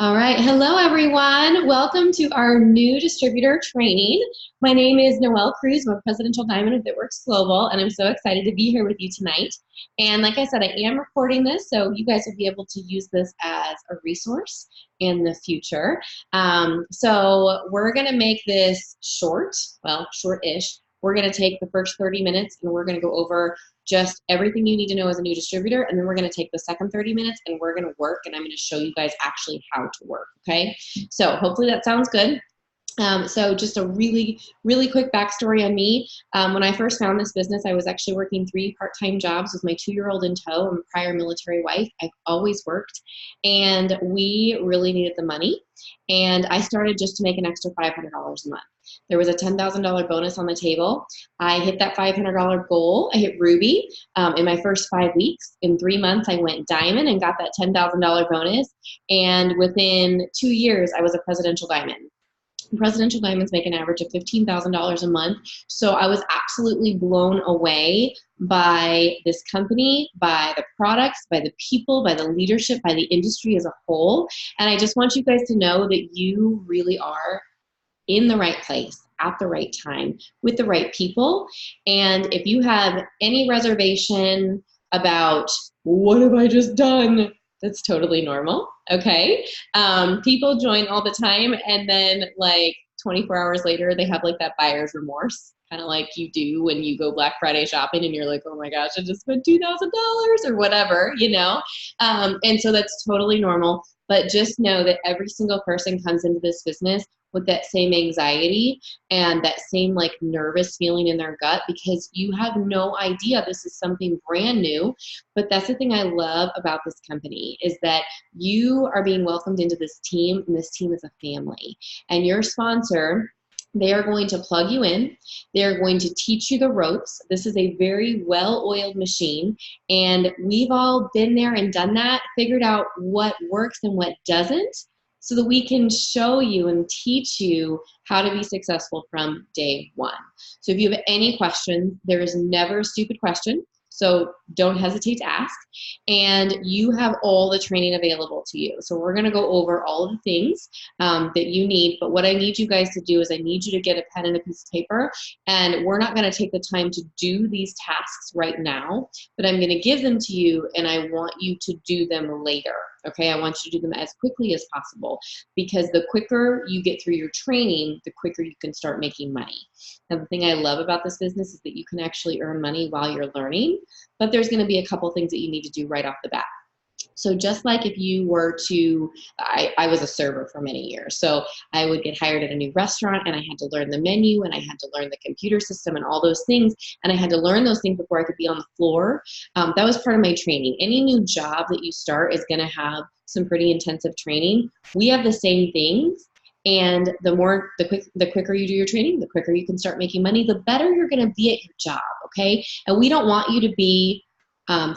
All right. Hello, everyone. Welcome to our new distributor training. My name is Noelle Cruz. I'm a presidential diamond of ThatWorks Global, and I'm so excited to be here with you tonight. And like I said, I am recording this, so you guys will be able to use this as a resource in the future. So we're going to make this short, well, short-ish. We're going to take the first 30 minutes and we're going to go over just everything you need to know as a new distributor, and then we're going to take the second 30 minutes and we're going to work, and I'm going to show you guys actually how to work, okay? So hopefully that sounds good. So just a really quick backstory on me. When I first found this business, I was actually working 3 part-time jobs with my 2-year-old in tow. I'm a prior military wife. I've always worked, and we really needed the money. And I started just to make an extra $500 a month. There was a $10,000 bonus on the table. I hit that $500 goal. I hit Ruby in my first 5 weeks. In 3 months, I went diamond and got that $10,000 bonus. And within 2 years, I was a presidential diamond. Presidential diamonds make an average of $15,000 a month. So I was absolutely blown away by this company, by the products, by the people, by the leadership, by the industry as a whole. And I just want you guys to know that you really are in the right place at the right time with the right people. And if you have any reservation about what have I just done, that's totally normal, okay? People join all the time, and then like 24 hours later, they have like that buyer's remorse, kind of like you do when you go Black Friday shopping and you're like, oh my gosh, I just spent $2,000 or whatever, you know? And so that's totally normal. But just know that every single person comes into this business with that same anxiety and that same like nervous feeling in their gut, because you have no idea this is something brand new. But that's the thing I love about this company, is that you are being welcomed into this team, and this team is a family. And your sponsor, they are going to plug you in. They're going to teach you the ropes. This is a very well-oiled machine, and we've all been there and done that, figured out what works and what doesn't, so that we can show you and teach you how to be successful from day one. So if you have any questions, there is never a stupid question. So don't hesitate to ask. And you have all the training available to you. So we're going to go over all of the things that you need. But what I need you guys to do is I need you to get a pen and a piece of paper. And we're not going to take the time to do these tasks right now, but I'm going to give them to you, and I want you to do them later. Okay, I want you to do them as quickly as possible, because the quicker you get through your training, the quicker you can start making money. Now, the thing I love about this business is that you can actually earn money while you're learning, but there's going to be a couple things that you need to do right off the bat. So just like if you were to, I was a server for many years, so I would get hired at a new restaurant, and I had to learn the menu, and I had to learn the computer system and all those things, and I had to learn those things before I could be on the floor. That was part of my training. Any new job that you start is going to have some pretty intensive training. We have the same things, and the quicker you do your training, the quicker you can start making money, the better you're going to be at your job, okay? And we don't want you to be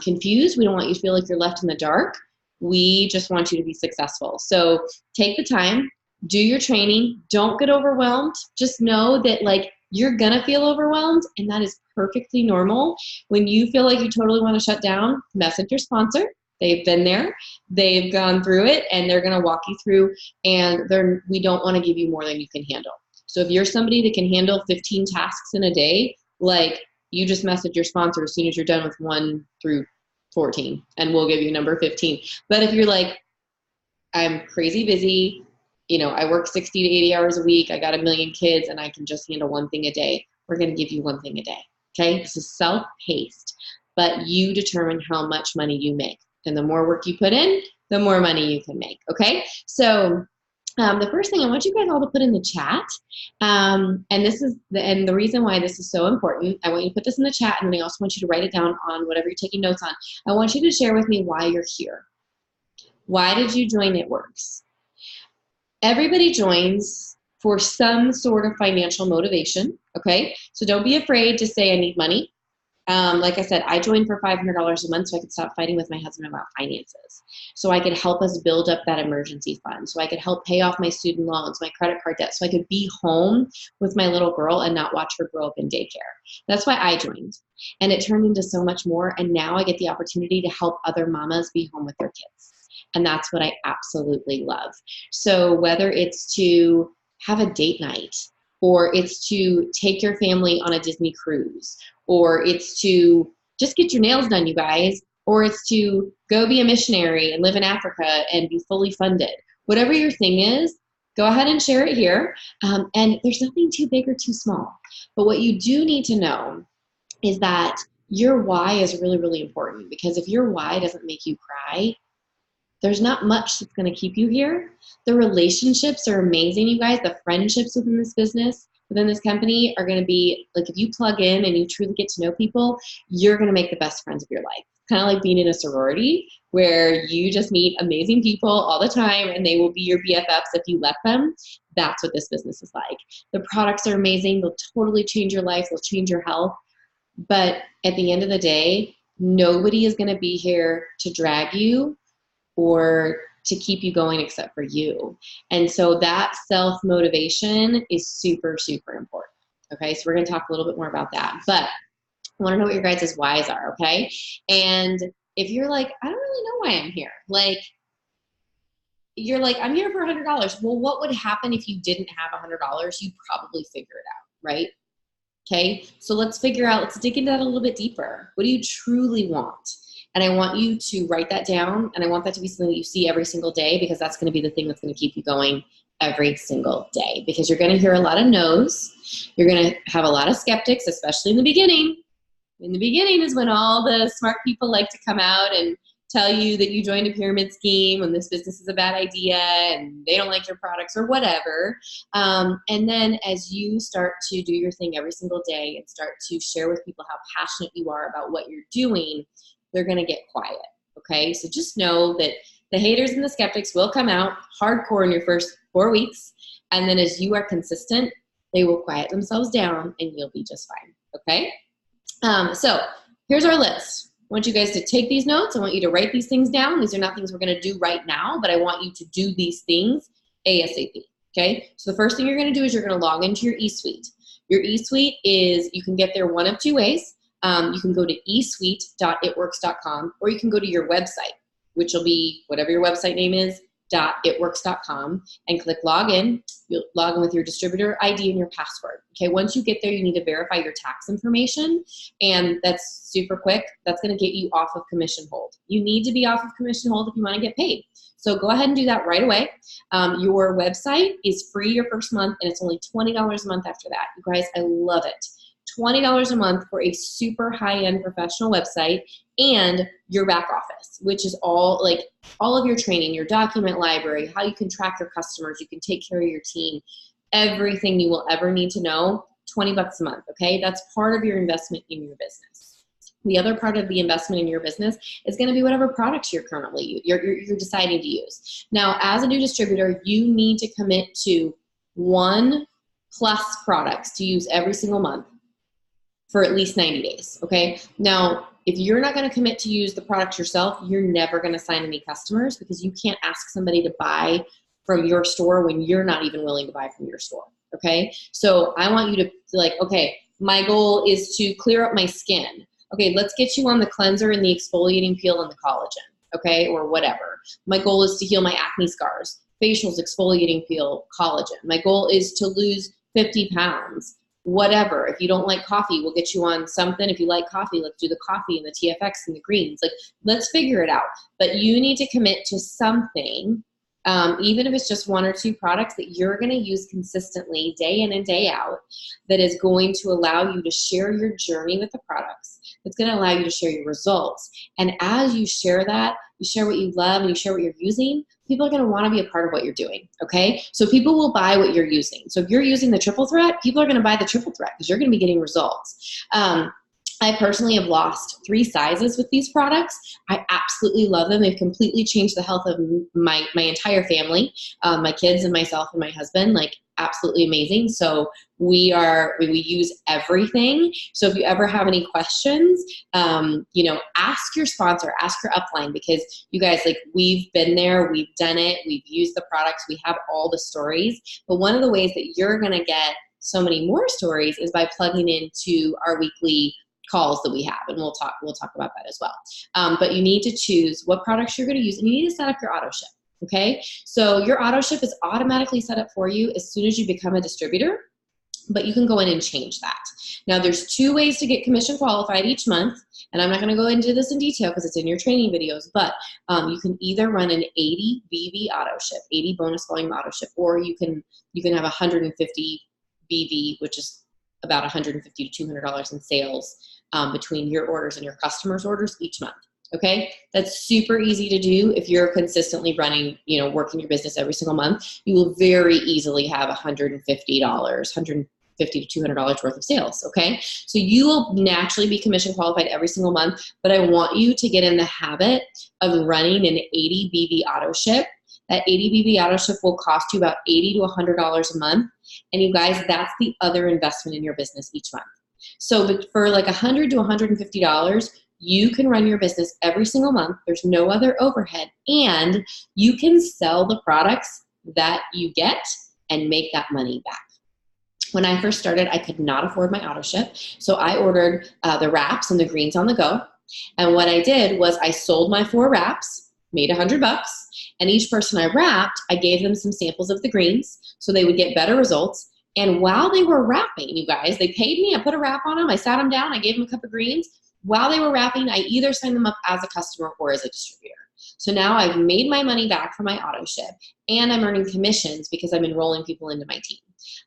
confused. We don't want you to feel like you're left in the dark. We just want you to be successful. So take the time, do your training, don't get overwhelmed. Just know that like you're gonna feel overwhelmed, and that is perfectly normal. When you feel like you totally want to shut down, message your sponsor. They've been there, they've gone through it, and they're gonna walk you through, and we don't want to give you more than you can handle. So if you're somebody that can handle 15 tasks in a day, like, you just message your sponsor as soon as you're done with 1 through 14, and we'll give you number 15. But if you're like, I'm crazy busy, you know, I work 60 to 80 hours a week, I got a million kids, and I can just handle 1 thing a day, we're going to give you 1 thing a day. Okay? This is self-paced, but you determine how much money you make. And the more work you put in, the more money you can make. Okay? So the first thing I want you guys all to put in the chat, and the reason why this is so important, I want you to put this in the chat, and then I also want you to write it down on whatever you're taking notes on. I want you to share with me why you're here. Why did you join ThatWorks? Everybody joins for some sort of financial motivation, okay? So don't be afraid to say I need money. Like I said, I joined for $500 a month so I could stop fighting with my husband about finances. So I could help us build up that emergency fund. So I could help pay off my student loans, my credit card debt. So I could be home with my little girl and not watch her grow up in daycare. That's why I joined. And it turned into so much more. And now I get the opportunity to help other mamas be home with their kids. And that's what I absolutely love. So whether it's to have a date night, or it's to take your family on a Disney cruise, or it's to just get your nails done, you guys, or it's to go be a missionary and live in Africa and be fully funded. Whatever your thing is, go ahead and share it here. And there's nothing too big or too small. But what you do need to know is that your why is really, really important, because if your why doesn't make you cry, there's not much that's going to keep you here. The relationships are amazing, you guys. The friendships within this business, within this company, are going to be like, if you plug in and you truly get to know people, you're going to make the best friends of your life. Kind of like being in a sorority where you just meet amazing people all the time and they will be your BFFs if you let them. That's what this business is like. The products are amazing. They'll totally change your life. They'll change your health. But at the end of the day, nobody is going to be here to drag you or to keep you going except for you. And so that self-motivation is super, super important. Okay, so we're going to talk a little bit more about that. But I want to know what your guys' whys are, okay? And if you're like, I don't really know why I'm here. Like, you're like, I'm here for $100. Well, what would happen if you didn't have $100? You'd probably figure it out, right? Okay, so let's figure out, let's dig into that a little bit deeper. What do you truly want? And I want you to write that down, and I want that to be something that you see every single day, because that's going to be the thing that's going to keep you going every single day, because you're going to hear a lot of no's. You're going to have a lot of skeptics, especially in the beginning. In the beginning is when all the smart people like to come out and tell you that you joined a pyramid scheme and this business is a bad idea and they don't like your products or whatever. And then as you start to do your thing every single day and start to share with people how passionate you are about what you're doing, they're going to get quiet. Okay, so just know that the haters and the skeptics will come out hardcore in your first 4 weeks. And then as you are consistent, they will quiet themselves down and you'll be just fine. Okay, so here's our list. I want you guys to take these notes. I want you to write these things down. These are not things we're going to do right now, but I want you to do these things ASAP. Okay, so the first thing you're going to do is you're going to log into your eSuite. Your eSuite is, you can get there one of two ways. You can go to esuite.itworks.com, or you can go to your website, which will be whatever your website name is, .itworks.com, and click login. You'll log in with your distributor ID and your password. Okay, once you get there, you need to verify your tax information, and that's super quick. That's going to get you off of commission hold. You need to be off of commission hold if you want to get paid. So go ahead and do that right away. Your website is free your first month, and it's only $20 a month after that. You guys, I love it. $20 a month for a super high-end professional website and your back office, which is all of your training, your document library, how you can track your customers, you can take care of your team, everything you will ever need to know, $20 a month, okay? That's part of your investment in your business. The other part of the investment in your business is going to be whatever products you're currently you're deciding to use. Now, as a new distributor, you need to commit to 1+ products to use every single month for at least 90 days, okay? Now, if you're not gonna commit to use the product yourself, you're never gonna sign any customers, because you can't ask somebody to buy from your store when you're not even willing to buy from your store, okay? So I want you to like, okay, my goal is to clear up my skin. Okay, let's get you on the cleanser and the exfoliating peel and the collagen, okay, or whatever. My goal is to heal my acne scars, facials, exfoliating peel, collagen. My goal is to lose 50 pounds. Whatever. If you don't like coffee, we'll get you on something. If you like coffee, let's do the coffee and the TFX and the greens. Like, let's figure it out. But you need to commit to something, even if it's just 1 or 2 products that you're going to use consistently day in and day out, that is going to allow you to share your journey with the products. It's going to allow you to share your results. And as you share that, you share what you love and you share what you're using, people are going to want to be a part of what you're doing, okay? So people will buy what you're using. So if you're using the triple threat, people are going to buy the triple threat because you're going to be getting results. I personally have lost 3 sizes with these products. I absolutely love them. They've completely changed the health of my entire family, my kids and myself and my husband, like absolutely amazing. So we use everything. So if you ever have any questions, ask your sponsor, ask your upline, because you guys, like, we've been there, we've done it, we've used the products, we have all the stories. But one of the ways that you're going to get so many more stories is by plugging into our weekly calls that we have, and we'll talk about that as well. But you need to choose what products you're going to use, and you need to set up your auto ship. Okay, so your auto ship is automatically set up for you as soon as you become a distributor, but you can go in and change that. Now, there's 2 ways to get commission qualified each month, and I'm not going to go into this in detail because it's in your training videos, but you can either run an 80 BV auto ship, 80 bonus volume auto ship, or you can have 150 BV, which is about $150 to $200 in sales between your orders and your customers' orders each month. Okay, that's super easy to do. If you're consistently running, working your business every single month, you will very easily have $150 to $200 worth of sales. Okay, so you will naturally be commission qualified every single month, but I want you to get in the habit of running an 80 BV auto ship. That 80 BV auto ship will cost you about $80 to $100 a month. And you guys, that's the other investment in your business each month. So for like $100 to $150, you can run your business every single month. There's no other overhead, and you can sell the products that you get and make that money back. When I first started, I could not afford my auto ship, so I ordered the wraps and the greens on the go. And what I did was I sold my 4 wraps, made $100, and each person I wrapped, I gave them some samples of the greens so they would get better results. And while they were wrapping, you guys, they paid me, I put a wrap on them, I sat them down, I gave them a cup of greens. While they were wrapping, I either signed them up as a customer or as a distributor. So now I've made my money back from my auto ship, and I'm earning commissions because I'm enrolling people into my team.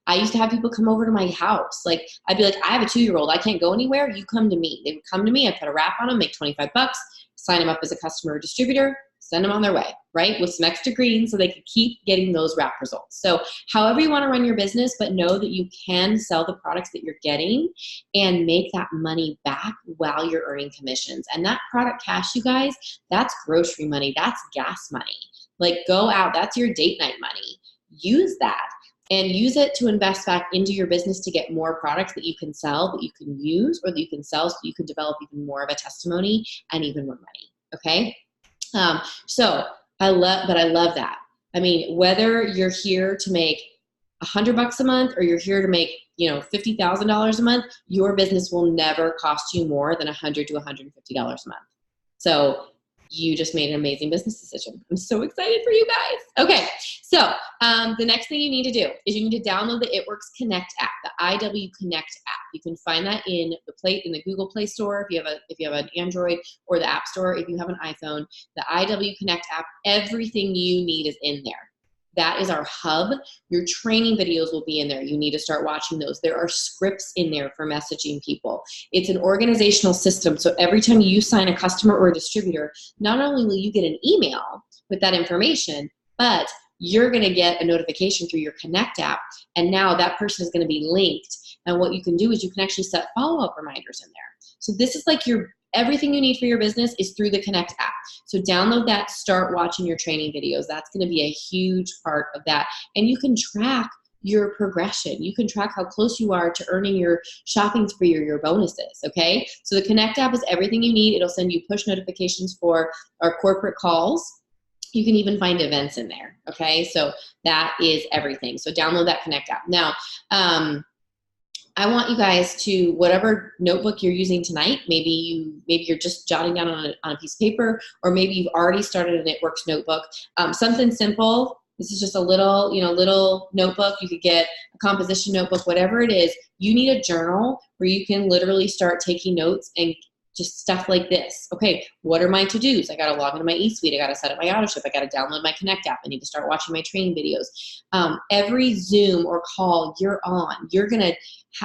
I used to have people come over to my house. Like, I'd be like, I have a 2-year-old, I can't go anywhere, you come to me. They would come to me, I put a wrap on them, make $25, sign them up as a customer or distributor, send them on their way, right? With some extra greens so they could keep getting those wrap results. So however you want to run your business, but know that you can sell the products that you're getting and make that money back while you're earning commissions. And that product cash, you guys, that's grocery money. That's gas money. Like, go out, that's your date night money. Use that and use it to invest back into your business to get more products that you can sell, that you can use, or that you can sell so you can develop even more of a testimony and even more money, okay? So I love that. I mean, whether you're here to make $100 a month or you're here to make, $50,000 a month, your business will never cost you more than $100 to $150 a month. So you just made an amazing business decision. I'm so excited for you guys. Okay, so the next thing you need to do is you need to download the It Works Connect app, the IW Connect app. You can find that in the Google Play Store if you have an Android, or the App Store if you have an iPhone. The IW Connect app, everything you need is in there. That is our hub. Your training videos will be in there. You need to start watching those. There are scripts in there for messaging people. It's an organizational system. So every time you sign a customer or a distributor, not only will you get an email with that information, but you're going to get a notification through your Connect app. And now that person is going to be linked. And what you can do is you can actually set follow-up reminders in there. So this is like everything you need for your business is through the Connect app. So download that, start watching your training videos. That's going to be a huge part of that. And you can track your progression. You can track how close you are to earning your shopping spree or your bonuses, okay? So the Connect app is everything you need. It'll send you push notifications for our corporate calls. You can even find events in there, okay? So that is everything. So download that Connect app. Now, I want you guys to, whatever notebook you're using tonight, maybe you're just jotting down on a piece of paper, or maybe you've already started an It Works notebook. Something simple. This is just a little notebook. You could get a composition notebook, whatever it is. You need a journal where you can literally start taking notes and just stuff like this. Okay, what are my to-dos? I got to log into my eSuite. I got to set up my auto ship. I got to download my Connect app. I need to start watching my training videos. Every Zoom or call you're on, you're gonna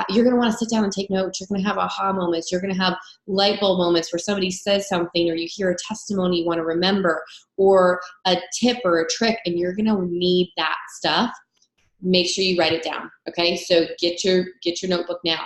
want to sit down and take notes. You're gonna have aha moments. You're gonna have light bulb moments where somebody says something, or you hear a testimony you want to remember, or a tip or a trick, and you're gonna need that stuff. Make sure you write it down. Okay, so get your notebook now,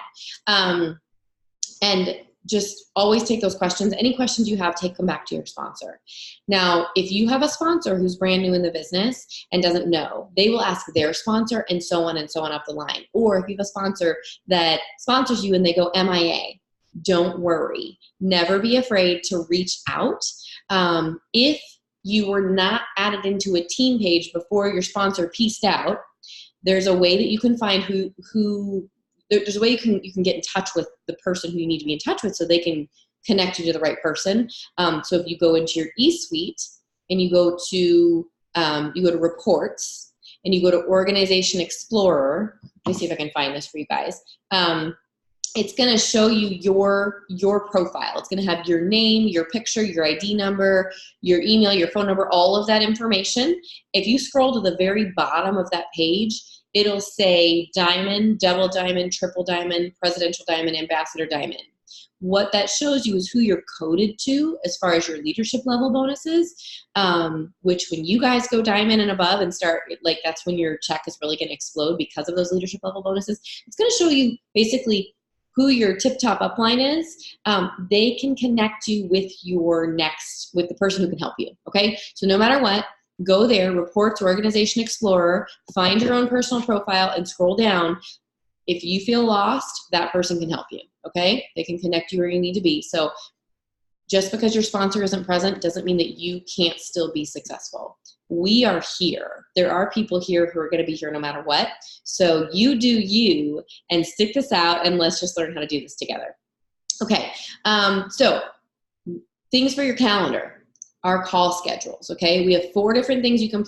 and just always take those questions. Any questions you have, take them back to your sponsor. Now, if you have a sponsor who's brand new in the business and doesn't know, they will ask their sponsor, and so on up the line. Or if you have a sponsor that sponsors you and they go MIA, don't worry. Never be afraid to reach out. If you were not added into a team page before your sponsor pieced out, there's a way that you can find who there's a way you can get in touch with the person who you need to be in touch with so they can connect you to the right person. So if you go into your e-suite and you go to reports and you go to Organization Explorer, let me see if I can find this for you guys. It's going to show you your profile. It's going to have your name, your picture, your ID number, your email, your phone number, all of that information. If you scroll to the very bottom of that page, it'll say diamond, double diamond, triple diamond, presidential diamond, ambassador diamond. What that shows you is who you're coded to as far as your leadership level bonuses, which when you guys go diamond and above and start, like, that's when your check is really going to explode because of those leadership level bonuses. It's going to show you basically who your tip-top upline is. They can connect you with with the person who can help you, okay? So no matter what, go there, Reports, Organization Explorer, find your own personal profile and scroll down. If you feel lost, that person can help you, okay? They can connect you where you need to be. So just because your sponsor isn't present doesn't mean that you can't still be successful. We are here. There are people here who are going to be here no matter what. So you do you and stick this out, and let's just learn how to do this together. Okay, so things for your calendar. Our call schedules, okay? We have 4 different things you can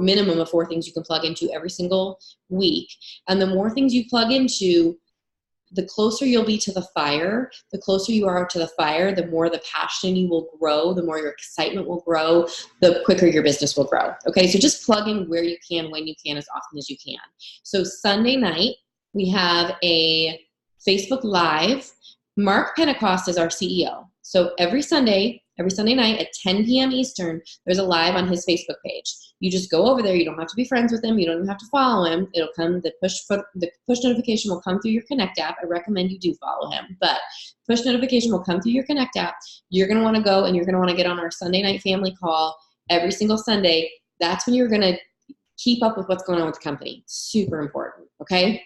minimum of 4 things you can plug into every single week. And the more things you plug into, the closer you'll be to the fire. The closer you are to the fire, the more the passion you will grow, the more your excitement will grow, the quicker your business will grow, okay? So just plug in where you can, when you can, as often as you can. So Sunday night, we have a Facebook Live. Mark Pentecost is our CEO. So every Sunday night at 10 p.m. Eastern, there's a live on his Facebook page. You just go over there. You don't have to be friends with him. You don't even have to follow him. It'll come, the push notification will come through your Connect app. I recommend you do follow him, but push notification will come through your Connect app. You're going to want to go and you're going to want to get on our Sunday night family call every single Sunday. That's when you're going to keep up with what's going on with the company. Super important, okay?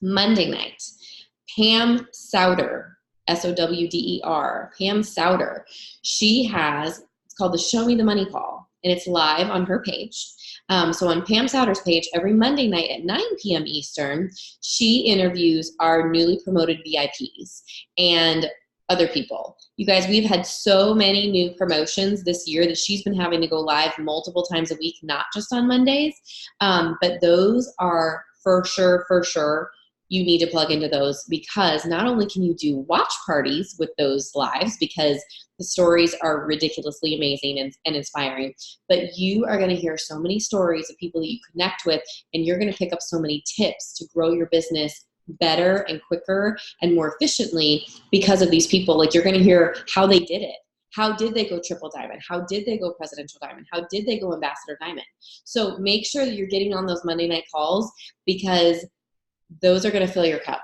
Monday night, Pam Souder, Sowder, Pam Souder. She has, it's called the Show Me the Money Call, and it's live on her page. So on Pam Souder's page, every Monday night at 9 p.m. Eastern, she interviews our newly promoted VIPs and other people. You guys, we've had so many new promotions this year that she's been having to go live multiple times a week, not just on Mondays, but those are for sure. You need to plug into those, because not only can you do watch parties with those lives, because the stories are ridiculously amazing and inspiring, but you are going to hear so many stories of people that you connect with, and you're going to pick up so many tips to grow your business better and quicker and more efficiently because of these people. Like, you're going to hear how they did it. How did they go triple diamond? How did they go presidential diamond? How did they go ambassador diamond? So make sure that you're getting on those Monday night calls, because those are going to fill your cup,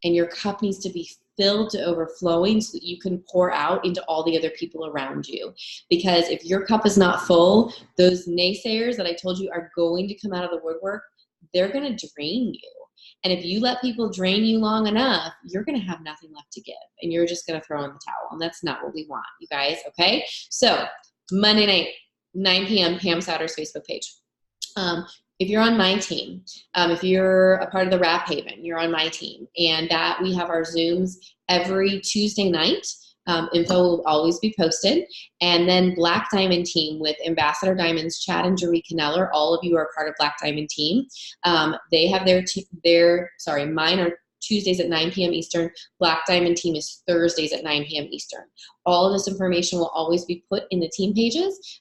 and your cup needs to be filled to overflowing so that you can pour out into all the other people around you. Because if your cup is not full, those naysayers that I told you are going to come out of the woodwork. They're going to drain you. And if you let people drain you long enough, you're going to have nothing left to give, and you're just going to throw in the towel. And that's not what we want, you guys. Okay. So Monday night, 9 p.m., Pam Souder's Facebook page. If you're on my team, if you're a part of the Rap Haven, you're on my team, and that we have our Zooms every Tuesday night. Info will always be posted. And then Black Diamond team with Ambassador Diamonds, Chad and Jeree Canneller. All of you are part of Black Diamond team. They have mine are Tuesdays at 9 p.m. Eastern. Black Diamond team is Thursdays at 9 p.m. Eastern. All of this information will always be put in the team pages.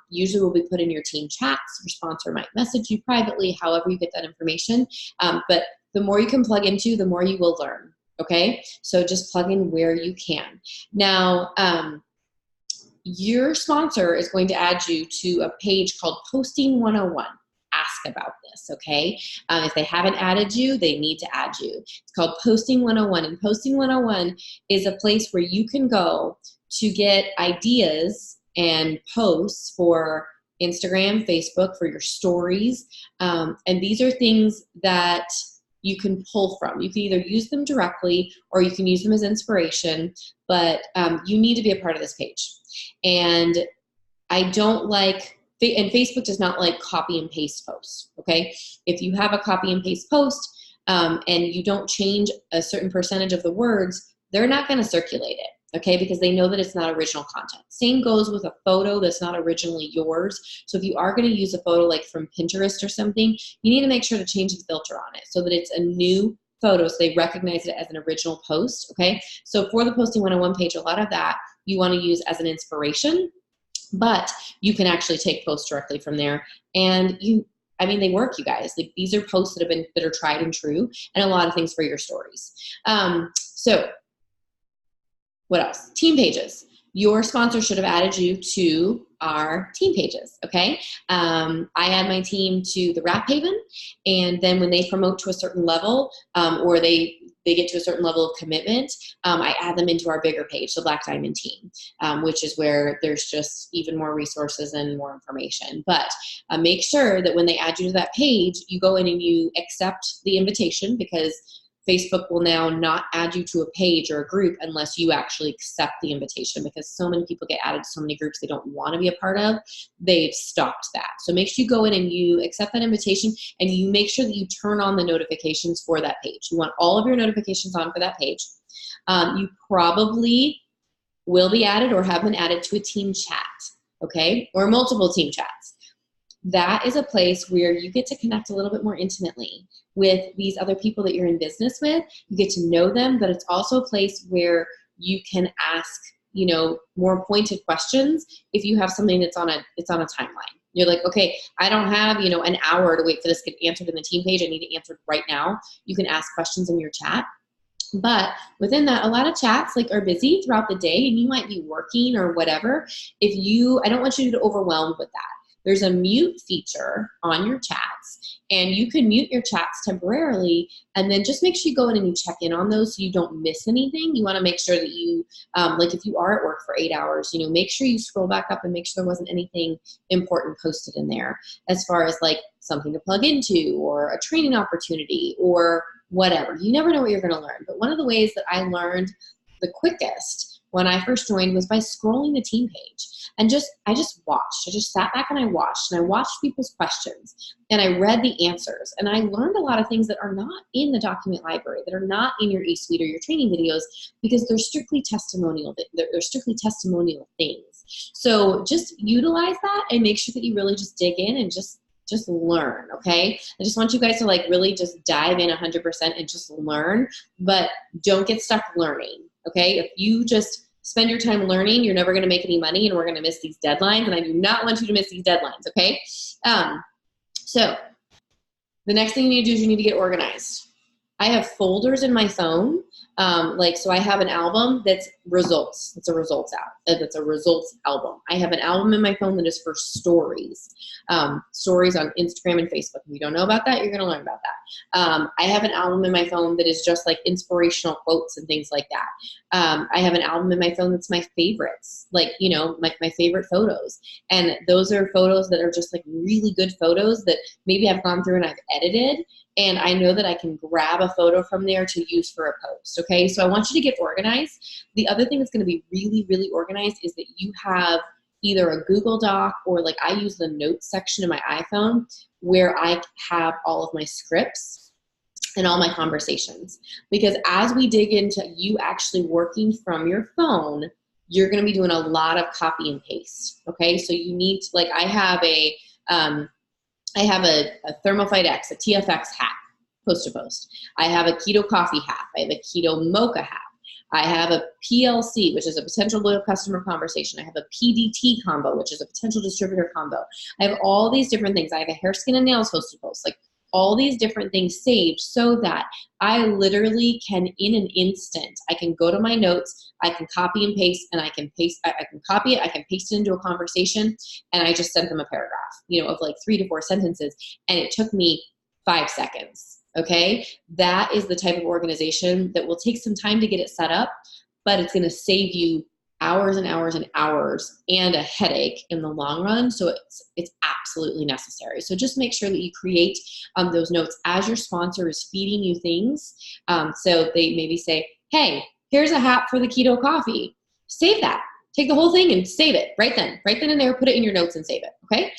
Usually will be put in your team chats. Your sponsor might message you privately, however you get that information. But the more you can plug into, the more you will learn. Okay? So just plug in where you can. Now, your sponsor is going to add you to a page called Posting 101. Ask about this, okay? If they haven't added you, they need to add you. It's called Posting 101, and Posting 101 is a place where you can go to get ideas and posts for Instagram, Facebook, for your stories, and these are things that you can pull from. You can either use them directly or you can use them as inspiration, but you need to be a part of this page. And Facebook does not like copy and paste posts, okay? If you have a copy and paste post, and you don't change a certain percentage of the words, they're not going to circulate it, okay, because they know that it's not original content. Same goes with a photo that's not originally yours. So if you are going to use a photo like from Pinterest or something, you need to make sure to change the filter on it so that it's a new photo, so they recognize it as an original post, okay? So for the Posting 101 page, a lot of that you want to use as an inspiration, but you can actually take posts directly from there. And they work, you guys. Like, these are posts that are tried and true, and a lot of things for your stories. So what else? Team pages. Your sponsor should have added you to our team pages, okay? I add my team to the Wrap Haven, and then when they promote to a certain level, or they get to a certain level of commitment, I add them into our bigger page, the Black Diamond team, which is where there's just even more resources and more information. But make sure that when they add you to that page, you go in and you accept the invitation, because Facebook will now not add you to a page or a group unless you actually accept the invitation, because so many people get added to so many groups they don't want to be a part of. They've stopped that. So make sure you go in and you accept that invitation, and you make sure that you turn on the notifications for that page. You want all of your notifications on for that page. You probably will be added or have been added to a team chat, okay, or multiple team chats. That is a place where you get to connect a little bit more intimately with these other people that you're in business with. You get to know them, but it's also a place where you can ask, more pointed questions if you have something that's on a timeline. You're like, okay, I don't have, an hour to wait for this to get answered in the team page. I need it answered right now. You can ask questions in your chat. But within that, a lot of chats are busy throughout the day, and you might be working or whatever. I don't want you to get overwhelmed with that. There's a mute feature on your chats, and you can mute your chats temporarily, and then just make sure you go in and you check in on those so you don't miss anything. You want to make sure that you, if you are at work for 8 hours, make sure you scroll back up and make sure there wasn't anything important posted in there as far as something to plug into or a training opportunity or whatever. You never know what you're going to learn. But one of the ways that I learned the quickest when I first joined was by scrolling the team page. And I just watched. I just sat back and I watched people's questions, and I read the answers, and I learned a lot of things that are not in the document library, that are not in your eSuite or your training videos, because they're strictly testimonial. They're strictly testimonial things. So just utilize that and make sure that you really just dig in and just learn, okay? I just want you guys to really just dive in 100% and just learn, but don't get stuck learning, okay? If you just spend your time learning, you're never going to make any money, and we're going to miss these deadlines, and I do not want you to miss these deadlines, okay? So the next thing you need to do is you need to get organized. I have folders in my phone. So I have an album that's results. It's a results app. That's a results album. I have an album in my phone that is for stories. Stories on Instagram and Facebook. If you don't know about that, you're going to learn about that. I have an album in my phone that is just inspirational quotes and things like that. I have an album in my phone that's my favorites, my favorite photos. And those are photos that are just really good photos that maybe I've gone through and I've edited. And I know that I can grab a photo from there to use for a post, okay? So I want you to get organized. The other thing that's going to be really, really organized is that you have either a Google Doc or I use the notes section in my iPhone where I have all of my scripts and all my conversations. Because as we dig into you actually working from your phone, you're going to be doing a lot of copy and paste, okay? So you need to, I have a Thermofite X, a TFX hat, post to post. I have a keto coffee hat. I have a keto mocha hat. I have a PLC, which is a potential loyal customer conversation. I have a PDT combo, which is a potential distributor combo. I have all these different things. I have a hair, skin, and nails post to post. All these different things saved so that I literally can, in an instant, I can go to my notes, I can copy and paste, and I can copy it, I can paste it into a conversation, and I just sent them a paragraph, of 3 to 4 sentences, and it took me 5 seconds, okay? That is the type of organization that will take some time to get it set up, but it's gonna save you hours and hours and hours and a headache in the long run. So it's absolutely necessary. So just make sure that you create those notes as your sponsor is feeding you things. So they maybe say, hey, here's a hat for the keto coffee. Save that. Take the whole thing and save it right then and there, put it in your notes and save it. Okay.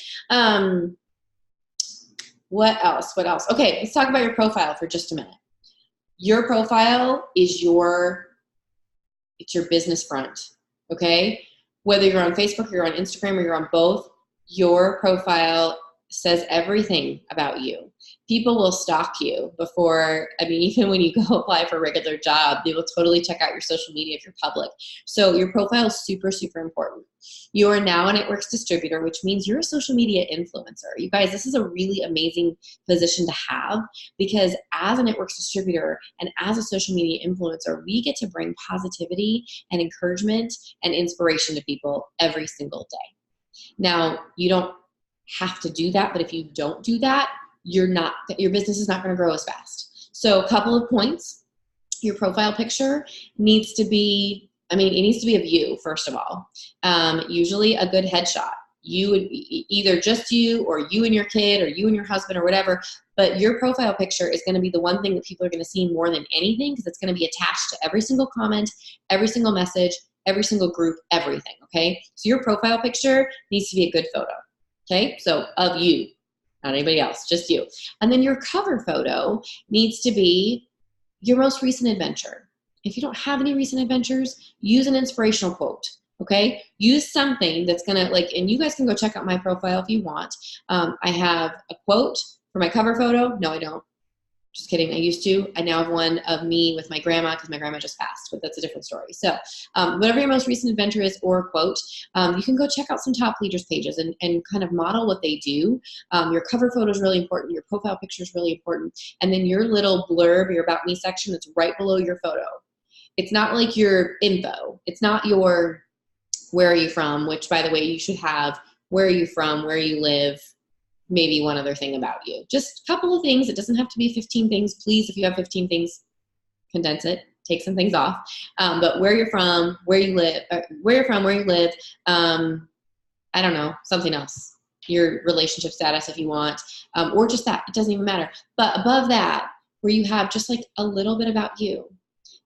What else? What else? Okay, let's talk about your profile for just a minute. Your profile is it's your business front, okay? Whether you're on Facebook or you're on Instagram or you're on both, your profile says everything about you. People will stalk you before, I mean, even when you go apply for a regular job, they will totally check out your social media if you're public. So your profile is super, super important. You are now a Networks distributor, which means you're a social media influencer. You guys, this is a really amazing position to have, because as a Networks distributor and as a social media influencer, we get to bring positivity and encouragement and inspiration to people every single day. Now, you don't have to do that, but if you don't do that, your business is not going to grow as fast. So a couple of points. Your profile picture needs to be, it needs to be of you, first of all. Usually a good headshot. You would either just you or you and your kid or you and your husband or whatever, but your profile picture is going to be the one thing that people are going to see more than anything, because it's going to be attached to every single comment, every single message, every single group, everything, okay? So your profile picture needs to be a good photo, okay? So of you, not anybody else, just you. And then your cover photo needs to be your most recent adventure. If you don't have any recent adventures, use an inspirational quote, okay? Use something that's gonna and you guys can go check out my profile if you want. I have a quote for my cover photo. No, I don't. Just kidding, I used to. I now have one of me with my grandma, because my grandma just passed, but that's a different story. So whatever your most recent adventure is or quote, you can go check out some top leaders pages and kind of model what they do. Your cover photo is really important. Your profile picture is really important. And then your little blurb, your About Me section that's right below your photo. It's not like your info. It's not your where are you from, which, by the way, you should have where are you from, where you live, maybe one other thing about you. Just a couple of things. It doesn't have to be 15 things. Please, if you have 15 things, condense it. Take some things off. But where you're from, where you live, I don't know, something else. Your relationship status if you want, or just that. It doesn't even matter. But above that, where you have just like a little bit about you.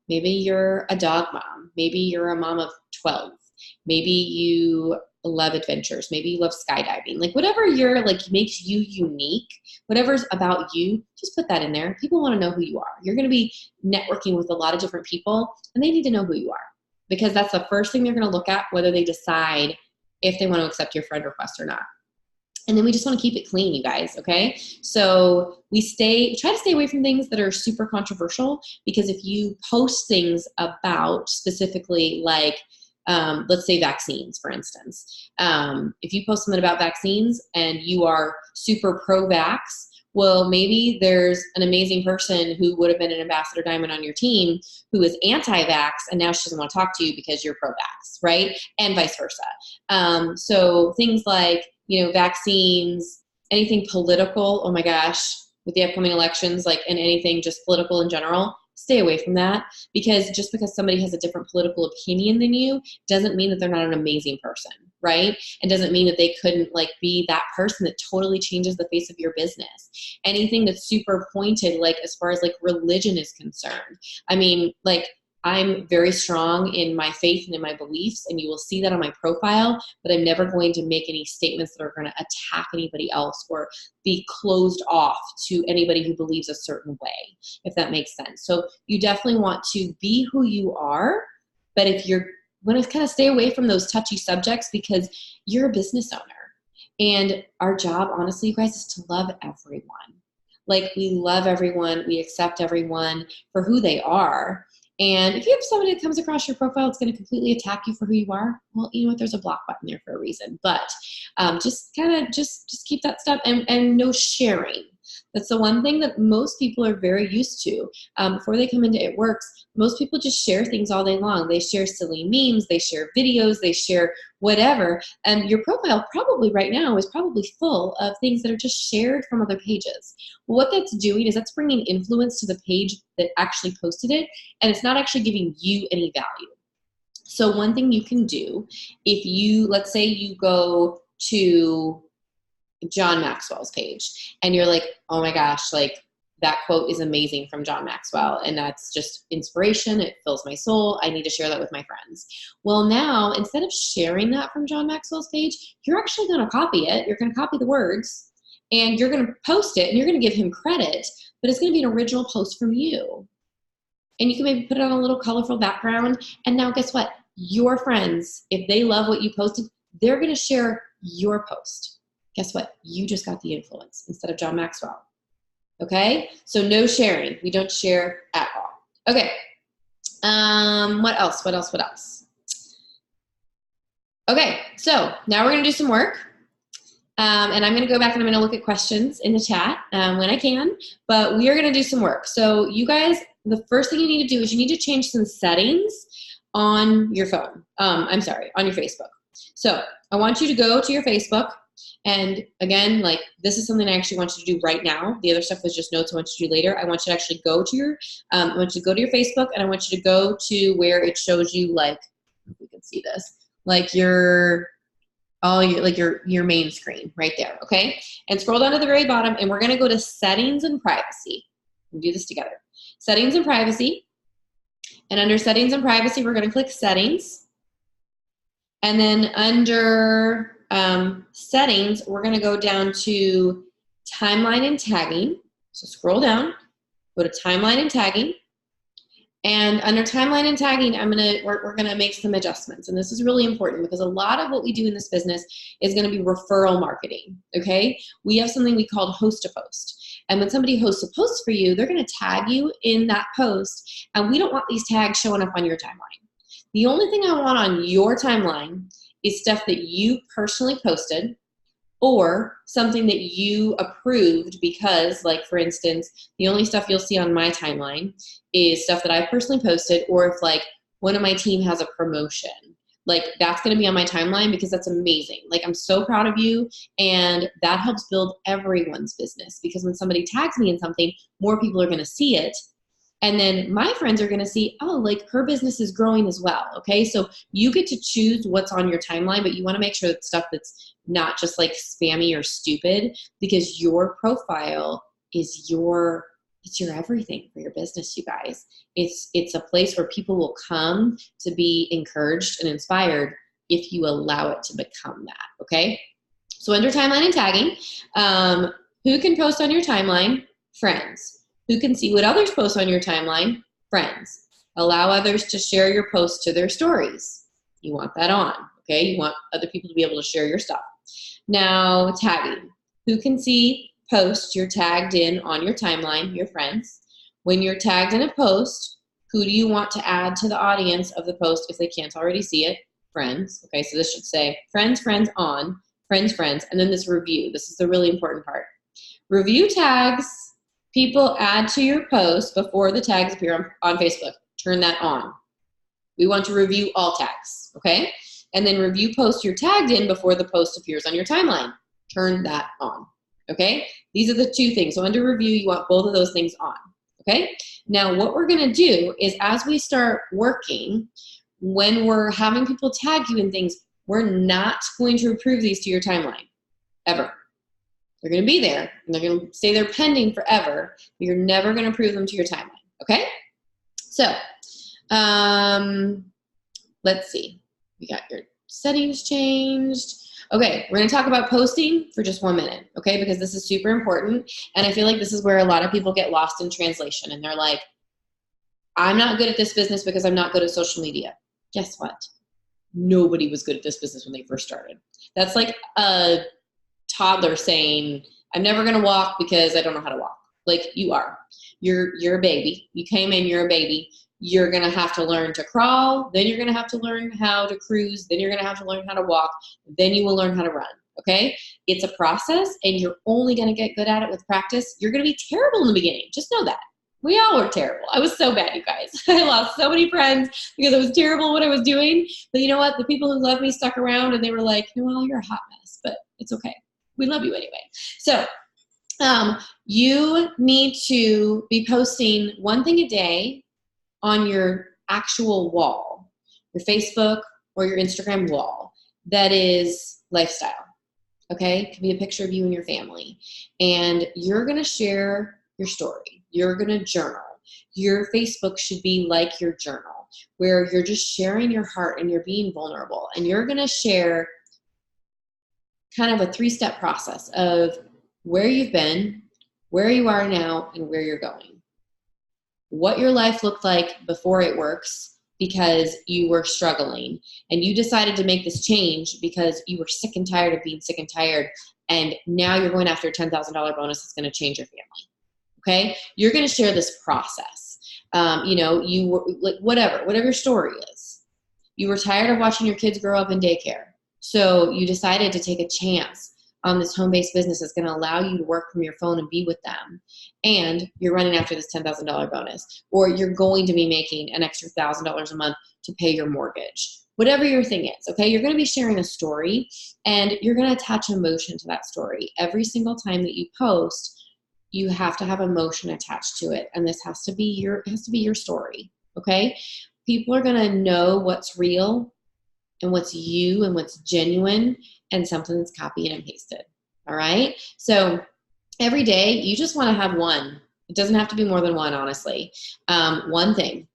Maybe you're a dog mom. Maybe you're a mom of 12. Maybe you love adventures. Maybe you love skydiving. Like whatever makes you unique, whatever's about you, just put that in there. People want to know who you are. You're going to be networking with a lot of different people, and they need to know who you are, because that's the first thing they're going to look at, whether they decide if they want to accept your friend request or not. And then we just want to keep it clean, you guys, okay? So we try to stay away from things that are super controversial, because if you post things about specifically let's say vaccines, for instance. If you post something about vaccines and you are super pro-vax, well, maybe there's an amazing person who would have been an ambassador diamond on your team who is anti-vax, and now she doesn't want to talk to you because you're pro-vax, right? And vice versa. So things like, vaccines, anything political, oh my gosh, with the upcoming elections, and anything just political in general, stay away from that, because just because somebody has a different political opinion than you doesn't mean that they're not an amazing person, right? And doesn't mean that they couldn't be that person that totally changes the face of your business. Anything that's super pointed, as far as religion is concerned. I'm very strong in my faith and in my beliefs, and you will see that on my profile, but I'm never going to make any statements that are going to attack anybody else or be closed off to anybody who believes a certain way, if that makes sense. So you definitely want to be who you are, but if you're going to kind of stay away from those touchy subjects, because you're a business owner. And our job, honestly, you guys, is to love everyone. We love everyone. We accept everyone for who they are. And if you have somebody that comes across your profile that's going to completely attack you for who you are, well, you know what? There's a block button there for a reason. But just keep that stuff and no sharing. That's the one thing that most people are very used to. Before they come into It Works, most people just share things all day long. They share silly memes, they share videos, they share whatever. And your profile probably right now is probably full of things that are just shared from other pages. Well, what that's doing is that's bringing influence to the page that actually posted it, and it's not actually giving you any value. So one thing you can do, if you, let's say you go to John Maxwell's page and you're like, oh my gosh, that quote is amazing from John Maxwell, and that's just inspiration. It fills my soul. I need to share that with my friends. Well, now instead of sharing that from John Maxwell's page, you're actually going to copy it. You're going to copy the words, and you're going to post it and you're going to give him credit, but it's going to be an original post from you. And you can maybe put it on a little colorful background. And now guess what? Your friends, if they love what you posted, they're going to share your post. Guess what? You just got the influence instead of John Maxwell. Okay? So no sharing. We don't share at all. Okay. What else? What else? What else? Okay. So now we're going to do some work. And I'm going to go back and I'm going to look at questions in the chat when I can. But we are going to do some work. So you guys, the first thing you need to do is you need to change some settings on your phone. On your Facebook. So I want you to go to your Facebook. And again, like this is something I actually want you to do right now. The other stuff was just notes I want you to do later. I want you to actually go to your, I want you to go to your Facebook, and I want you to go to where it shows you, like, if we can see this, like your main screen right there. Okay. And scroll down to the very bottom, and we're going to go to settings and privacy. We'll do this together. Settings and privacy. And under settings and privacy, we're going to click settings. And then under settings, we're going to go down to timeline and tagging. So scroll down, go to timeline and tagging. And under timeline and tagging, we're gonna make some adjustments. And this is really important because a lot of what we do in this business is gonna be referral marketing, okay? We have something we call host to post. And when somebody hosts a post for you, they're gonna tag you in that post, and we don't want these tags showing up on your timeline. The only thing I want on your timeline is stuff that you personally posted, or something that you approved because, like, for instance, the only stuff you'll see on my timeline is stuff that I personally posted, or if, like, one of my team has a promotion. Like, that's going to be on my timeline because that's amazing. Like, I'm so proud of you, and that helps build everyone's business because when somebody tags me in something, more people are going to see it. And then my friends are going to see, oh, like her business is growing as well. Okay. So you get to choose what's on your timeline, but you want to make sure that stuff that's not just like spammy or stupid, because your profile is it's your everything for your business, you guys. It's a place where people will come to be encouraged and inspired if you allow it to become that. Okay. So under timeline and tagging, who can post on your timeline? Friends. Who can see what others post on your timeline? Friends. Allow others to share your post to their stories. You want that on, okay? You want other people to be able to share your stuff. Now, tagging. Who can see posts you're tagged in on your timeline? Your friends. When you're tagged in a post, who do you want to add to the audience of the post if they can't already see it? Friends. Okay, so this should say friends, friends on, friends, friends, and then this review. This is the really important part. Review tags people add to your post before the tags appear on Facebook. Turn that on. We want to review all tags, okay? And then review posts you're tagged in before the post appears on your timeline. Turn that on, okay? These are the two things. So under review, you want both of those things on, okay? Now, what we're gonna do is as we start working, when we're having people tag you in things, we're not going to approve these to your timeline, ever. They're going to be there, and they're going to stay there pending forever, but you're never going to approve them to your timeline, okay? So, let's see. We got your settings changed. Okay, we're going to talk about posting for just 1 minute, okay? Because this is super important, and I feel like this is where a lot of people get lost in translation, and they're like, I'm not good at this business because I'm not good at social media. Guess what? Nobody was good at this business when they first started. That's like a toddler saying, I'm never going to walk because I don't know how to walk. Like, you are. You're a baby. You came in, you're a baby. You're going to have to learn to crawl. Then you're going to have to learn how to cruise. Then you're going to have to learn how to walk. Then you will learn how to run. Okay? It's a process, and you're only going to get good at it with practice. You're going to be terrible in the beginning. Just know that. We all were terrible. I was so bad, you guys. I lost so many friends because I was terrible at what I was doing. But you know what? The people who loved me stuck around, and they were like, well, you're a hot mess, but it's okay. We love you anyway. So you need to be posting one thing a day on your actual wall, your Facebook or your Instagram wall, that is lifestyle, okay? It can be a picture of you and your family. And you're going to share your story. You're going to journal. Your Facebook should be like your journal, where you're just sharing your heart and you're being vulnerable. And you're going to share kind of a 3-step process of where you've been, where you are now, and where you're going. What your life looked like before it works because you were struggling, and you decided to make this change because you were sick and tired of being sick and tired, and now you're going after a $10,000 bonus that's going to change your family. Okay? You're going to share this process. You were like, whatever your story is. You were tired of watching your kids grow up in daycare. So you decided to take a chance on this home-based business that's going to allow you to work from your phone and be with them. And you're running after this $10,000 bonus, or you're going to be making an extra $1,000 a month to pay your mortgage. Whatever your thing is, okay? You're going to be sharing a story, and you're going to attach emotion to that story. Every single time that you post, you have to have emotion attached to it, and this has to be your story, okay? People are going to know what's real and what's you and what's genuine and something that's copied and pasted, all right? So every day, you just want to have one. It doesn't have to be more than one, honestly. One thing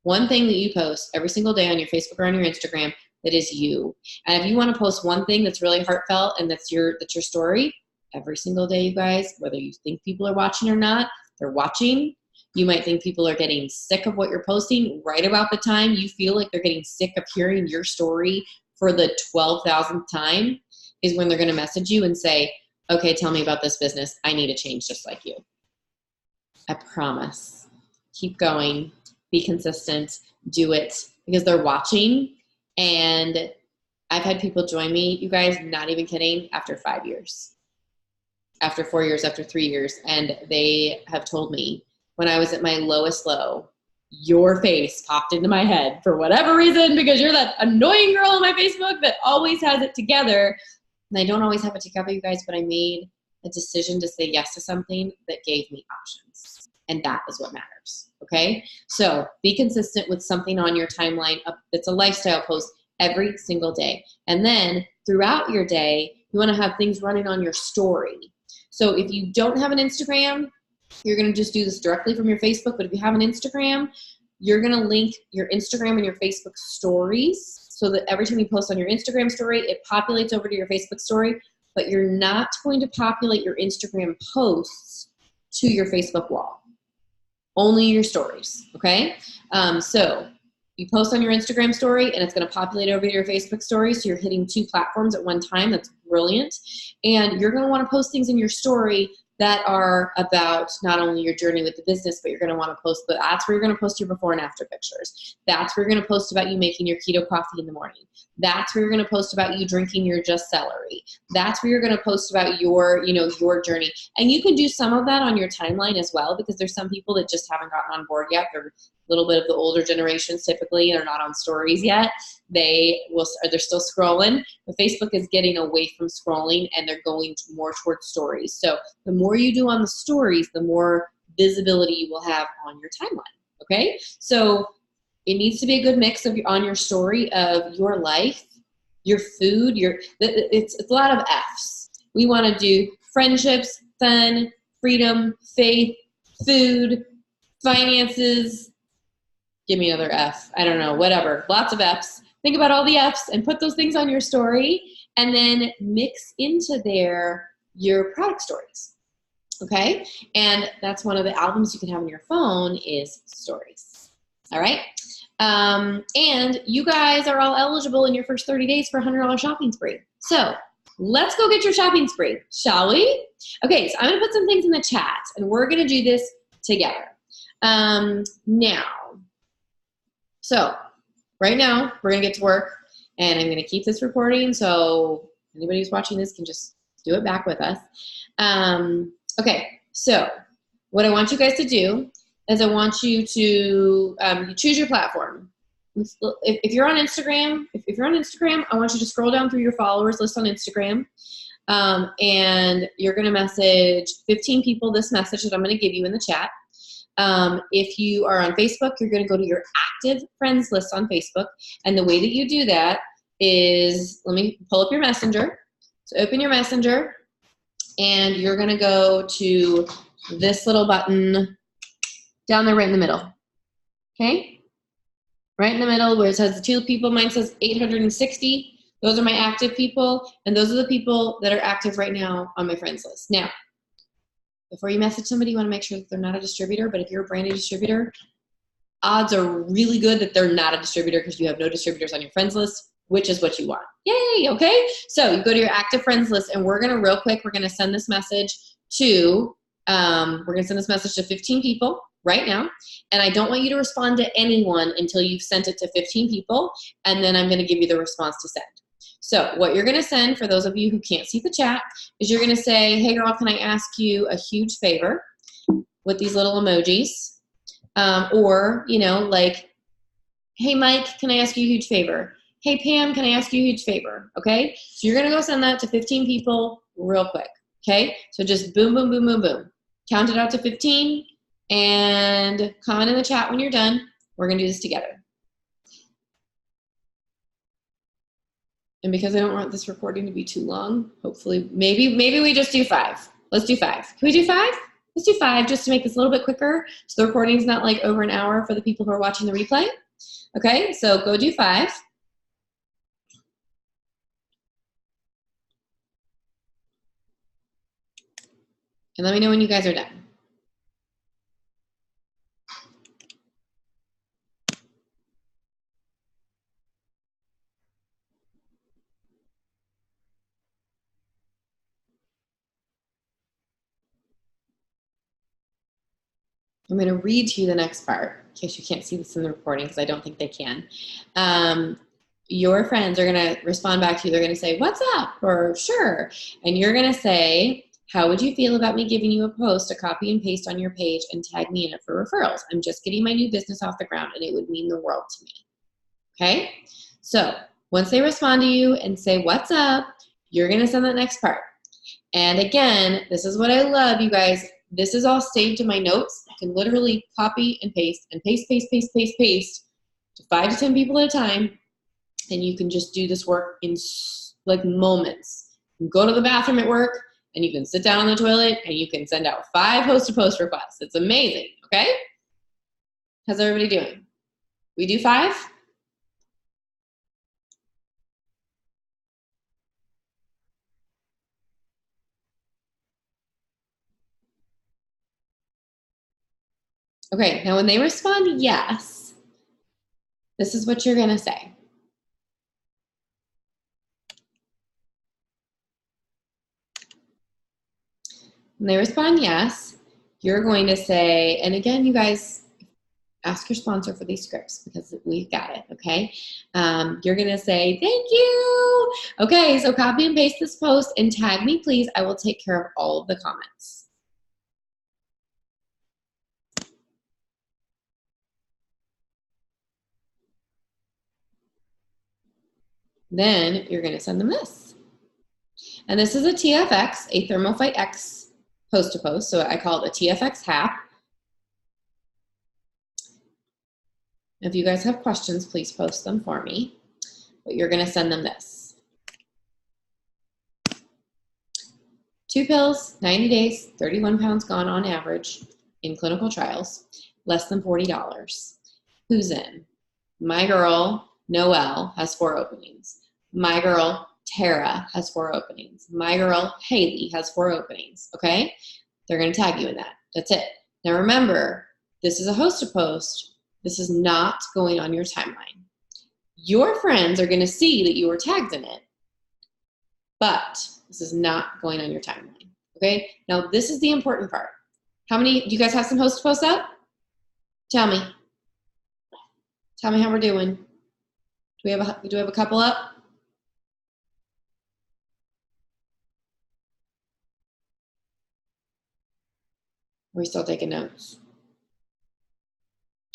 that you post every single day on your Facebook or on your Instagram that is you. And if you want to post one thing that's really heartfelt and that's your story, every single day, you guys, whether you think people are watching or not, they're watching. You might think people are getting sick of what you're posting right about the time you feel like they're getting sick of hearing your story for the 12,000th time is when they're going to message you and say, okay, tell me about this business. I need a change just like you. I promise. Keep going. Be consistent. Do it because they're watching. And I've had people join me, you guys, not even kidding, after 5 years, after 4 years, after 3 years. And they have told me, when I was at my lowest low, your face popped into my head for whatever reason, because you're that annoying girl on my Facebook that always has it together. And I don't always have it together, you guys, but I made a decision to say yes to something that gave me options. And that is what matters, okay? So be consistent with something on your timeline that's a lifestyle post every single day. And then throughout your day, you wanna have things running on your story. So if you don't have an Instagram, you're going to just do this directly from your Facebook. But if you have an Instagram, you're going to link your Instagram and your Facebook stories so that every time you post on your Instagram story, it populates over to your Facebook story. But you're not going to populate your Instagram posts to your Facebook wall. Only your stories, okay? So you post on your Instagram story, and it's going to populate over to your Facebook story. So you're hitting 2 platforms at one time. That's brilliant. And you're going to want to post things in your story that are about not only your journey with the business, but you're going to want to post, that's where you're going to post your before and after pictures. That's where you're going to post about you making your keto coffee in the morning. That's where you're going to post about you drinking your just celery. That's where you're going to post about your journey. And you can do some of that on your timeline as well, because there's some people that just haven't gotten on board yet. They're a little bit of the older generations typically, and they're not on stories yet. They're still scrolling, but Facebook is getting away from scrolling and they're going more towards stories. So the more you do on the stories, the more visibility you will have on your timeline. Okay, so it needs to be a good mix of on your story of your life, your food, it's a lot of F's. We want to do friendships, fun, freedom, faith, food, finances. Give me another F. I don't know, whatever. Lots of F's. Think about all the F's and put those things on your story, and then mix into there your product stories. Okay? And that's one of the albums you can have on your phone is stories. All right? And you guys are all eligible in your first 30 days for a $100 shopping spree. So let's go get your shopping spree, shall we? Okay, so I'm going to put some things in the chat, and we're going to do this together. So right now, we're going to get to work, and I'm going to keep this recording so anybody who's watching this can just do it back with us. Okay, so what I want you guys to do is I want you to you choose your platform. If you're on Instagram, I want you to scroll down through your followers list on Instagram, and you're going to message 15 people this message that I'm going to give you in the chat. If you are on Facebook, you're going to go to your active friends list on Facebook. And the way that you do that is, let me pull up your messenger. So open your messenger, and you're going to go to this little button down there right in the middle. Okay? Right in the middle where it says the 2 people, mine says 860. Those are my active people, and those are the people that are active right now on my friends list. Now, Before you message somebody, you want to make sure that they're not a distributor. But if you're a brand new distributor, odds are really good that they're not a distributor because you have no distributors on your friends list, which is what you want. Yay, okay? So you go to your active friends list, and we're gonna real quick, we're gonna send this message to, 15 people right now. And I don't want you to respond to anyone until you've sent it to 15 people, and then I'm gonna give you the response to send. So what you're gonna send, for those of you who can't see the chat, is you're gonna say, hey girl, can I ask you a huge favor, with these little emojis. Or, you know, like, hey Mike, can I ask you a huge favor? Hey Pam, can I ask you a huge favor? Okay, so you're gonna go send that to 15 people real quick. Okay, so just boom, boom, boom, boom, boom. Count it out to 15 and comment in the chat when you're done. We're gonna do this together. And because I don't want this recording to be too long, hopefully, maybe we just do 5. Let's do 5. Can we do 5? Let's do 5 just to make this a little bit quicker so the recording's not like over an hour for the people who are watching the replay. Okay, so go do 5. And let me know when you guys are done. I'm going to read to you the next part, in case you can't see this in the recording, because I don't think they can. Your friends are going to respond back to you. They're going to say, what's up? Or sure. And you're going to say, how would you feel about me giving you a post to copy and paste on your page and tag me in it for referrals? I'm just getting my new business off the ground, and it would mean the world to me. Okay? So once they respond to you and say, what's up? You're going to send that next part. And again, this is what I love, you guys. This is all saved in my notes. I can literally copy and paste and paste to 5 to 10 people at a time. And you can just do this work in like moments. You go to the bathroom at work and you can sit down on the toilet and you can send out 5 post-to-post requests. It's amazing, okay? How's everybody doing? We do 5? Okay, now when they respond yes, this is what you're gonna say. When they respond yes, you're going to say, and again, you guys, ask your sponsor for these scripts because we've got it, okay? You're gonna say, thank you. Okay, so copy and paste this post and tag me, please. I will take care of all of the comments. Then you're gonna send them this. And this is a TFX, a Thermofite X post-to-post, so I call it a TFX HAP. If you guys have questions, please post them for me. But you're gonna send them this. 2 pills, 90 days, 31 pounds gone on average in clinical trials, less than $40. Who's in? My girl, Noelle, has 4 openings. My girl, Tara, has 4 openings. My girl, Haley, has 4 openings, okay? They're gonna tag you in that. That's it. Now remember, this is a host-to-post. This is not going on your timeline. Your friends are gonna see that you were tagged in it, but this is not going on your timeline, okay? Now this is the important part. How many, do you guys have some host-to-posts up? Tell me. Tell me how we're doing. Do we have a couple up? Are we still taking notes?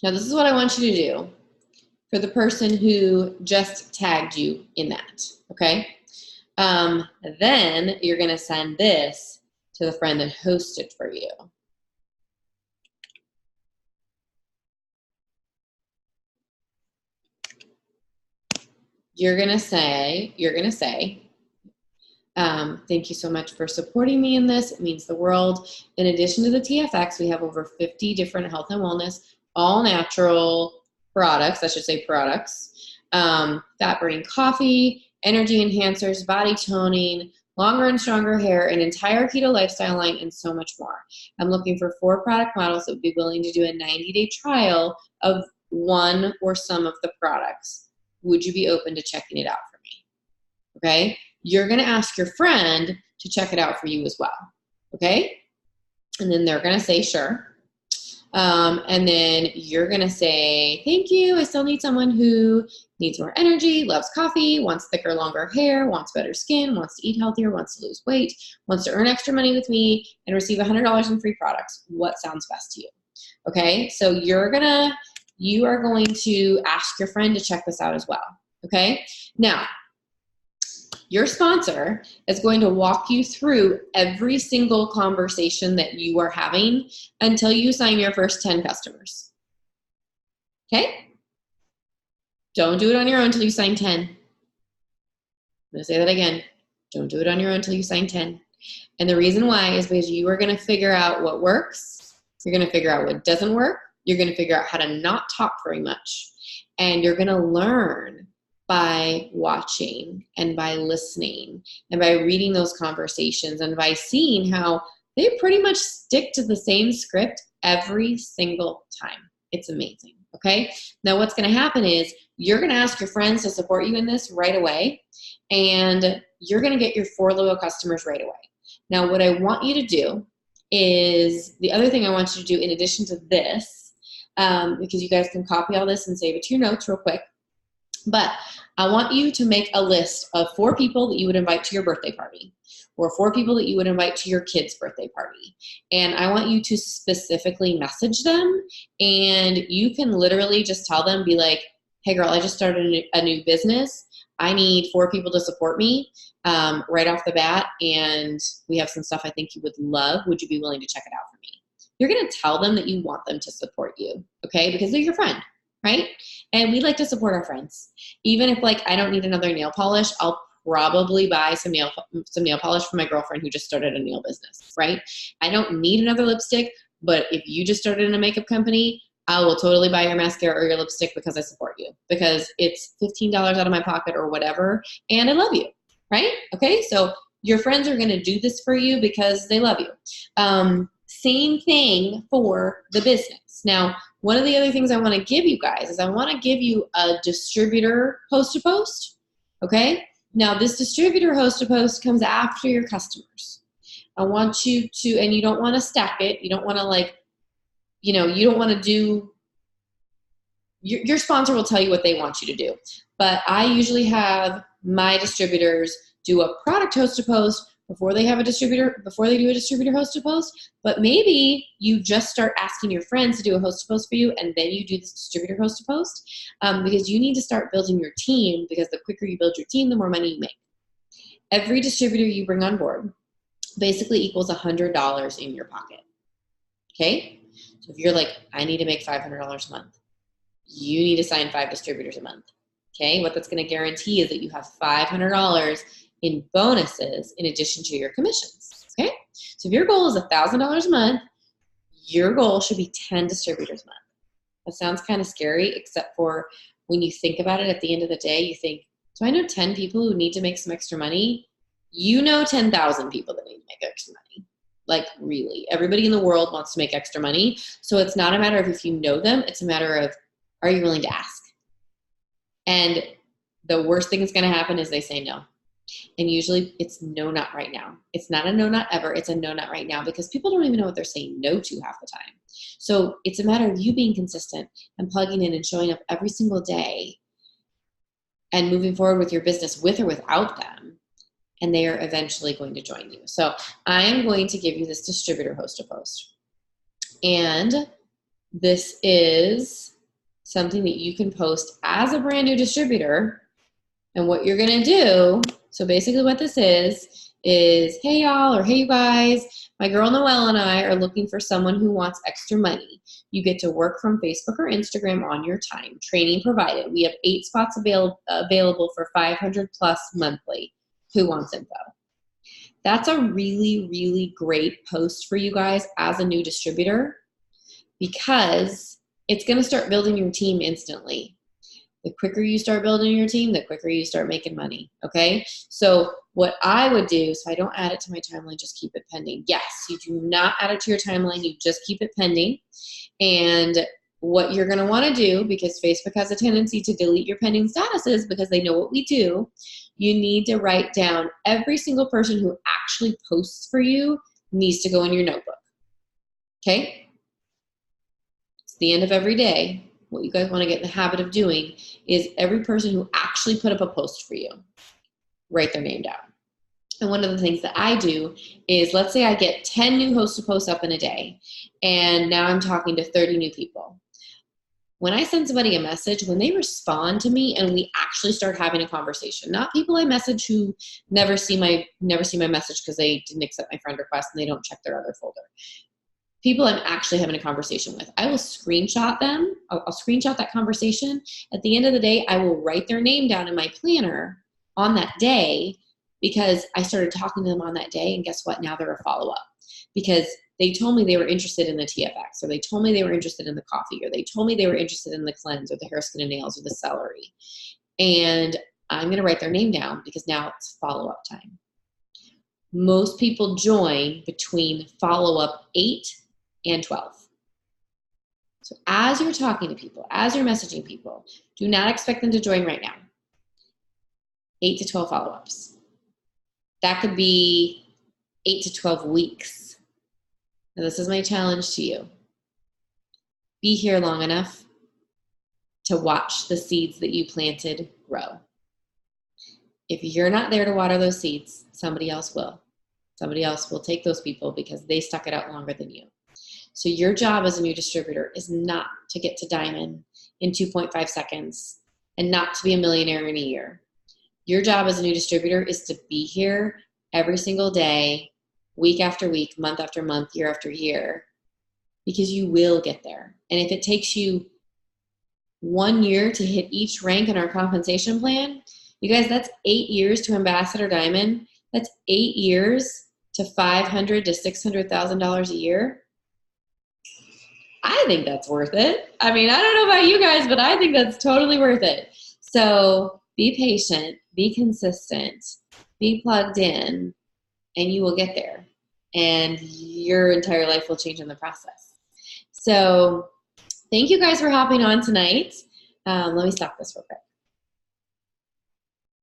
Now this is what I want you to do for the person who just tagged you in that, okay? Then you're gonna send this to the friend that hosted for you. You're gonna say, thank you so much for supporting me in this. It means the world. In addition to the TFX, we have over 50 different health and wellness, all natural products, I should say products, fat burning coffee, energy enhancers, body toning, longer and stronger hair, an entire keto lifestyle line, and so much more. I'm looking for 4 product models that would be willing to do a 90-day trial of one or some of the products. Would you be open to checking it out for me? Okay? You're going to ask your friend to check it out for you as well. Okay? And then they're going to say, sure. And then you're going to say, thank you. I still need someone who needs more energy, loves coffee, wants thicker, longer hair, wants better skin, wants to eat healthier, wants to lose weight, wants to earn extra money with me, and receive $100 in free products. What sounds best to you? Okay, so you are going to ask your friend to check this out as well. Okay, now your sponsor is going to walk you through every single conversation that you are having until you sign your first 10 customers. Okay? Don't do it on your own until you sign 10. I'm going to say that again. Don't do it on your own until you sign 10. And the reason why is because you are going to figure out what works. You're going to figure out what doesn't work. You're going to figure out how to not talk very much. And you're going to learn by watching and by listening and by reading those conversations and by seeing how they pretty much stick to the same script every single time. It's amazing. Okay. Now what's going to happen is you're going to ask your friends to support you in this right away, and you're going to get your 4 loyal customers right away. Now what I want you to do is, the other thing I want you to do in addition to this, because you guys can copy all this and save it to your notes real quick, but I want you to make a list of 4 people that you would invite to your birthday party, or 4 people that you would invite to your kid's birthday party. And I want you to specifically message them, and you can literally just tell them, be like, hey girl, I just started a new business. I need 4 people to support me right off the bat, and we have some stuff I think you would love. Would you be willing to check it out for me? You're going to tell them that you want them to support you, okay? Because they're your friend. Right? And we like to support our friends. Even if like I don't need another nail polish, I'll probably buy some nail polish for my girlfriend who just started a nail business, right? I don't need another lipstick, but if you just started in a makeup company, I will totally buy your mascara or your lipstick because I support you, because it's $15 out of my pocket or whatever, and I love you, right? Okay, so your friends are going to do this for you because they love you. Same thing for the business. Now, one of the other things I want to give you guys is I want to give you a distributor host-to-post, okay? Now, this distributor host-to-post comes after your customers. I want you to, and you don't want to stack it. You don't want to like, you don't want to do, your sponsor will tell you what they want you to do. But I usually have my distributors do a product host-to-post before they do a distributor host-to-post, but maybe you just start asking your friends to do a host-to-post for you, and then you do this distributor host-to-post, because you need to start building your team, because the quicker you build your team, the more money you make. Every distributor you bring on board basically equals $100 in your pocket, okay? So if you're like, I need to make $500 a month, you need to sign 5 distributors a month, okay? What that's going to guarantee is that you have $500 in bonuses in addition to your commissions, okay? So if your goal is $1,000 a month, your goal should be 10 distributors a month. That sounds kind of scary, except for when you think about it at the end of the day, you think, do I know 10 people who need to make some extra money? You know 10,000 people that need to make extra money. Like really, everybody in the world wants to make extra money. So it's not a matter of if you know them, it's a matter of, are you willing to ask? And the worst thing that's going to happen is they say no. And usually it's no, not right now. It's not a no, not ever. It's a no, not right now, because people don't even know what they're saying no to half the time. So it's a matter of you being consistent and plugging in and showing up every single day and moving forward with your business with or without them. And they are eventually going to join you. So I am going to give you this distributor host-to-post. And this is something that you can post as a brand new distributor. And what you're going to do, so basically what this is, hey y'all, or hey you guys, my girl Noelle and I are looking for someone who wants extra money. You get to work from Facebook or Instagram on your time. Training provided. We have 8 spots available for 500 plus monthly. Who wants info? That's a really, really great post for you guys as a new distributor, because it's going to start building your team instantly. The quicker you start building your team, the quicker you start making money, okay? So What I would do, so I don't add it to my timeline, just keep it pending. Yes, you do not add it to your timeline, you just keep it pending. And what you're gonna wanna do, because Facebook has a tendency to delete your pending statuses because they know what we do, you need to write down every single person who actually posts for you needs to go in your notebook, okay? It's the end of every day. What you guys wanna get in the habit of doing is every person who actually put up a post for you, write their name down. And one of the things that I do is, let's say I get 10 new hosts to post up in a day, and now I'm talking to 30 new people. When I send somebody a message, when they respond to me and we actually start having a conversation, not people I message who never see my message because they didn't accept my friend request and they don't check their other folder. People I'm actually having a conversation with, I will screenshot them. I'll screenshot that conversation. At the end of the day, I will write their name down in my planner on that day, because I started talking to them on that day, and guess what? Now they're a follow-up because they told me they were interested in the TFX, or they told me they were interested in the coffee, or they told me they were interested in the cleanse, or the hair, skin, and nails, or the celery. And I'm going to write their name down because now it's follow-up time. Most people join between follow-up 8 and 12. So as you're talking to people, as you're messaging people, do not expect them to join right now. 8 to 12 follow-ups. That could be 8 to 12 weeks. Now, this is my challenge to you. Be here long enough to watch the seeds that you planted grow. If you're not there to water those seeds, somebody else will. Somebody else will take those people because they stuck it out longer than you. So your job as a new distributor is not to get to diamond in 2.5 seconds and not to be a millionaire in a year. Your job as a new distributor is to be here every single day, week after week, month after month, year after year, because you will get there. And if it takes you 1 year to hit each rank in our compensation plan, you guys, that's 8 years to Ambassador Diamond. That's 8 years to $500,000 to $600,000 a year. I think that's worth it. I mean, I don't know about you guys, but I think that's totally worth it. So be patient, be consistent, be plugged in, and you will get there. And your entire life will change in the process. So thank you guys for hopping on tonight. Let me stop this real quick.